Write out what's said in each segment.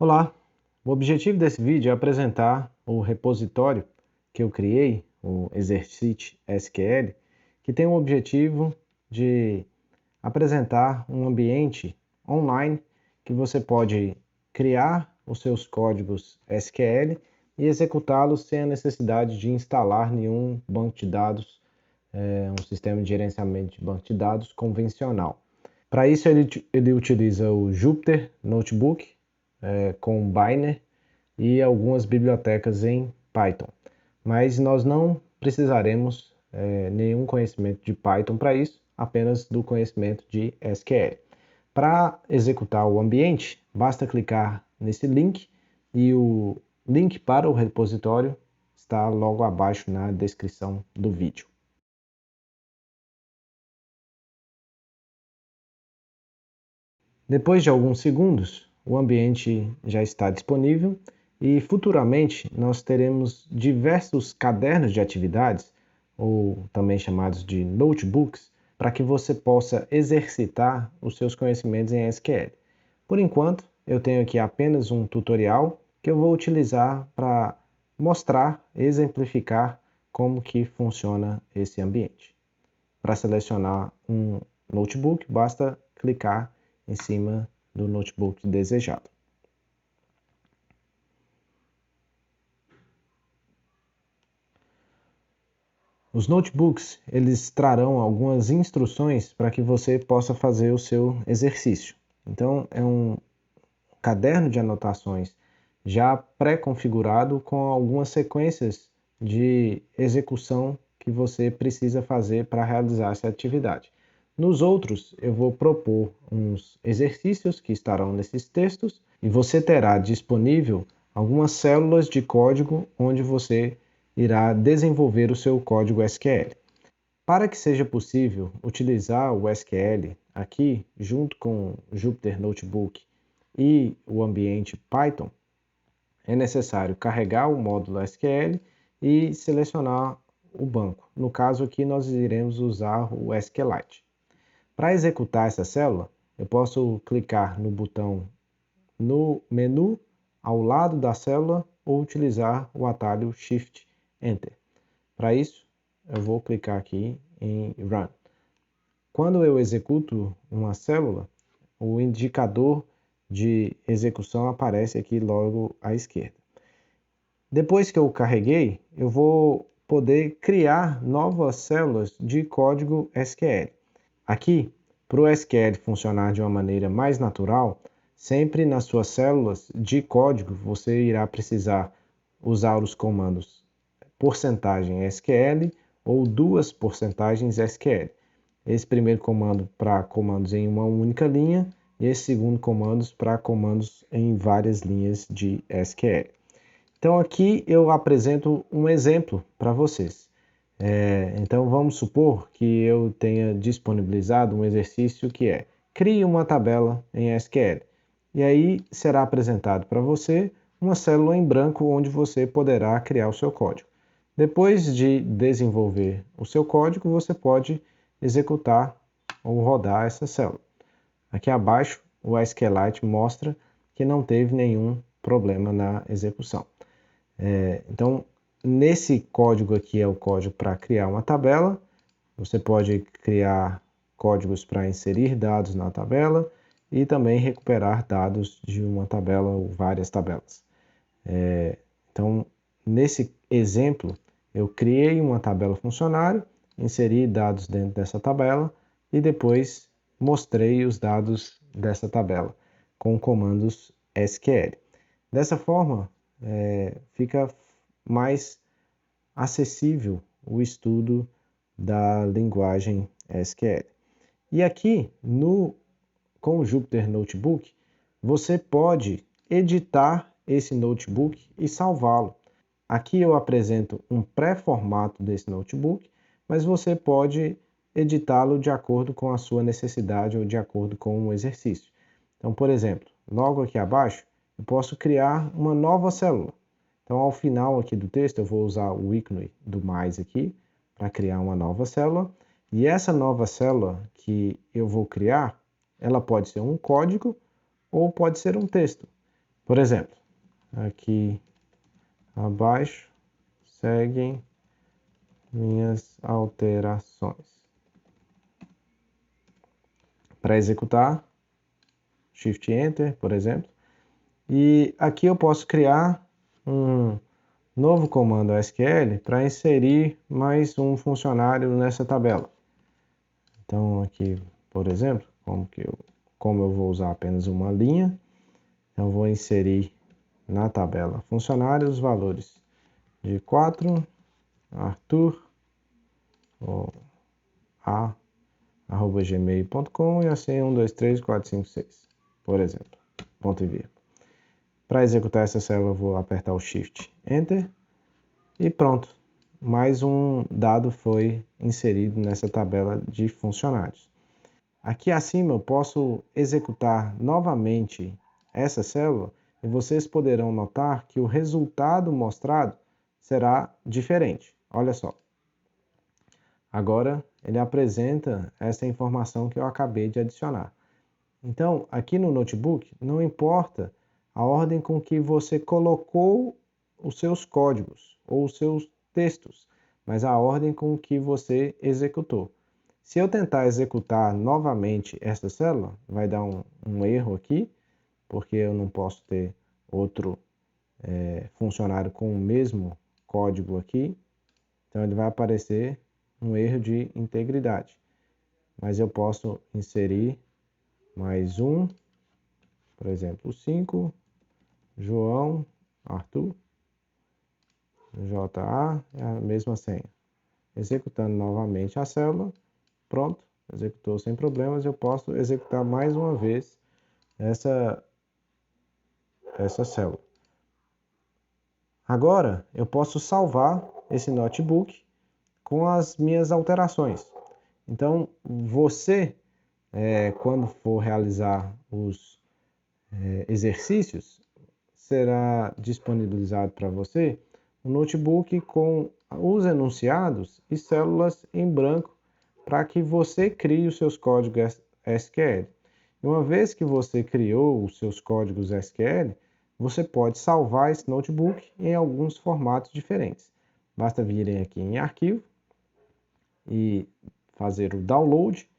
Olá! O objetivo desse vídeo é apresentar o repositório que eu criei, o Exercite SQL, que tem o objetivo de apresentar um ambiente online que você pode criar os seus códigos SQL e executá-los sem a necessidade de instalar nenhum banco de dados, um sistema de gerenciamento de banco de dados convencional. Para isso ele utiliza o Jupyter Notebook, com Biner e algumas bibliotecas em Python. Mas nós não precisaremos nenhum conhecimento de Python para isso, apenas do conhecimento de SQL. Para executar o ambiente, basta clicar nesse link e o link para o repositório está logo abaixo na descrição do vídeo. Depois de alguns segundos, o ambiente já está disponível e futuramente nós teremos diversos cadernos de atividades, ou também chamados de notebooks, para que você possa exercitar os seus conhecimentos em SQL. Por enquanto, eu tenho aqui apenas um tutorial que eu vou utilizar para mostrar, exemplificar como que funciona esse ambiente. Para selecionar um notebook, basta clicar em cima do notebook desejado. Os notebooks, eles trarão algumas instruções para que você possa fazer o seu exercício. Então, é um caderno de anotações já pré-configurado com algumas sequências de execução que você precisa fazer para realizar essa atividade. Nos outros, eu vou propor uns exercícios que estarão nesses textos e você terá disponível algumas células de código onde você irá desenvolver o seu código SQL. Para que seja possível utilizar o SQL aqui, junto com o Jupyter Notebook e o ambiente Python, é necessário carregar o módulo SQL e selecionar o banco. No caso aqui, nós iremos usar o SQLite. Para executar essa célula, eu posso clicar no botão no menu ao lado da célula ou utilizar o atalho Shift Enter. Para isso, eu vou clicar aqui em Run. Quando eu executo uma célula, o indicador de execução aparece aqui logo à esquerda. Depois que eu carreguei, eu vou poder criar novas células de código SQL. Aqui, para o SQL funcionar de uma maneira mais natural, sempre nas suas células de código você irá precisar usar os comandos porcentagem SQL ou duas porcentagens SQL. Esse primeiro comando para comandos em uma única linha e esse segundo comando para comandos em várias linhas de SQL. Então aqui eu apresento um exemplo para vocês. Então vamos supor que eu tenha disponibilizado um exercício que é crie uma tabela em SQL. E aí será apresentado para você uma célula em branco onde você poderá criar o seu código. Depois de desenvolver o seu código, você pode executar ou rodar essa célula. Aqui abaixo, o SQLite mostra que não teve nenhum problema na execução. Então, nesse código aqui é o código para criar uma tabela. Você pode criar códigos para inserir dados na tabela e também recuperar dados de uma tabela ou várias tabelas. Então, nesse exemplo, eu criei uma tabela funcionário, inseri dados dentro dessa tabela e depois mostrei os dados dessa tabela com comandos SQL. Dessa forma, fica mais acessível o estudo da linguagem SQL. E aqui, com o Jupyter Notebook, você pode editar esse notebook e salvá-lo. Aqui eu apresento um pré-formato desse notebook, mas você pode editá-lo de acordo com a sua necessidade ou de acordo com o exercício. Então, por exemplo, logo aqui abaixo, eu posso criar uma nova célula. Então, ao final aqui do texto, eu vou usar o ícone do mais aqui para criar uma nova célula. E essa nova célula que eu vou criar, ela pode ser um código ou pode ser um texto. Por exemplo, aqui abaixo seguem minhas alterações. Para executar, Shift Enter, por exemplo. E aqui eu posso criar um novo comando SQL para inserir mais um funcionário nessa tabela. Então aqui, por exemplo, como eu vou usar apenas uma linha, eu vou inserir na tabela funcionários os valores de 4, Arthur, gmail.com e a senha 1, 2, 3, 4, 5, 6, por exemplo, ponto e vírgula. Para executar essa célula, eu vou apertar o Shift Enter e pronto. Mais um dado foi inserido nessa tabela de funcionários. Aqui acima eu posso executar novamente essa célula e vocês poderão notar que o resultado mostrado será diferente. Olha só. Agora ele apresenta essa informação que eu acabei de adicionar. Então, aqui no notebook, não importa a ordem com que você colocou os seus códigos ou os seus textos, mas a ordem com que você executou. Se eu tentar executar novamente essa célula, vai dar um erro aqui, porque eu não posso ter outro funcionário com o mesmo código aqui. Então ele vai aparecer um erro de integridade. Mas eu posso inserir mais um, por exemplo, 5, João, Arthur, JA, é a mesma senha. Executando novamente a célula, pronto, executou sem problemas, eu posso executar mais uma vez essa célula. Agora, eu posso salvar esse notebook com as minhas alterações. Então, você, quando for realizar os exercícios, será disponibilizado para você um notebook com os enunciados e células em branco para que você crie os seus códigos SQL. E uma vez que você criou os seus códigos SQL, você pode salvar esse notebook em alguns formatos diferentes. Basta virem aqui em Arquivo e fazer o download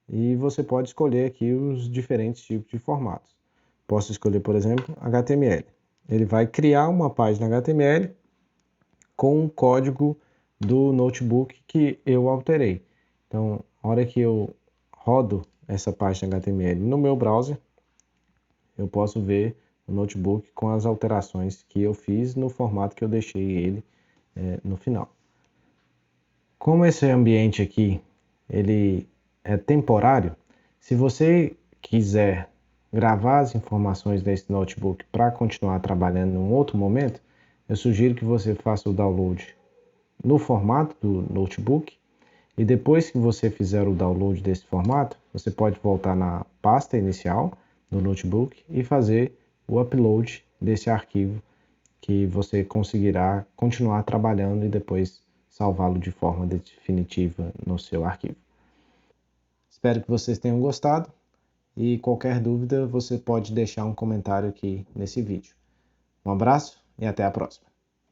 e você pode escolher aqui os diferentes tipos de formatos. Posso escolher, por exemplo, HTML. Ele vai criar uma página HTML com o código do notebook que eu alterei. Então, a hora que eu rodo essa página HTML no meu browser, eu posso ver o notebook com as alterações que eu fiz no formato que eu deixei ele no final. Como esse ambiente aqui ele é temporário, se você quiser gravar as informações desse notebook para continuar trabalhando em um outro momento, eu sugiro que você faça o download no formato do notebook e depois que você fizer o download desse formato, você pode voltar na pasta inicial do notebook e fazer o upload desse arquivo que você conseguirá continuar trabalhando e depois salvá-lo de forma definitiva no seu arquivo. Espero que vocês tenham gostado e qualquer dúvida você pode deixar um comentário aqui nesse vídeo. Um abraço e até a próxima.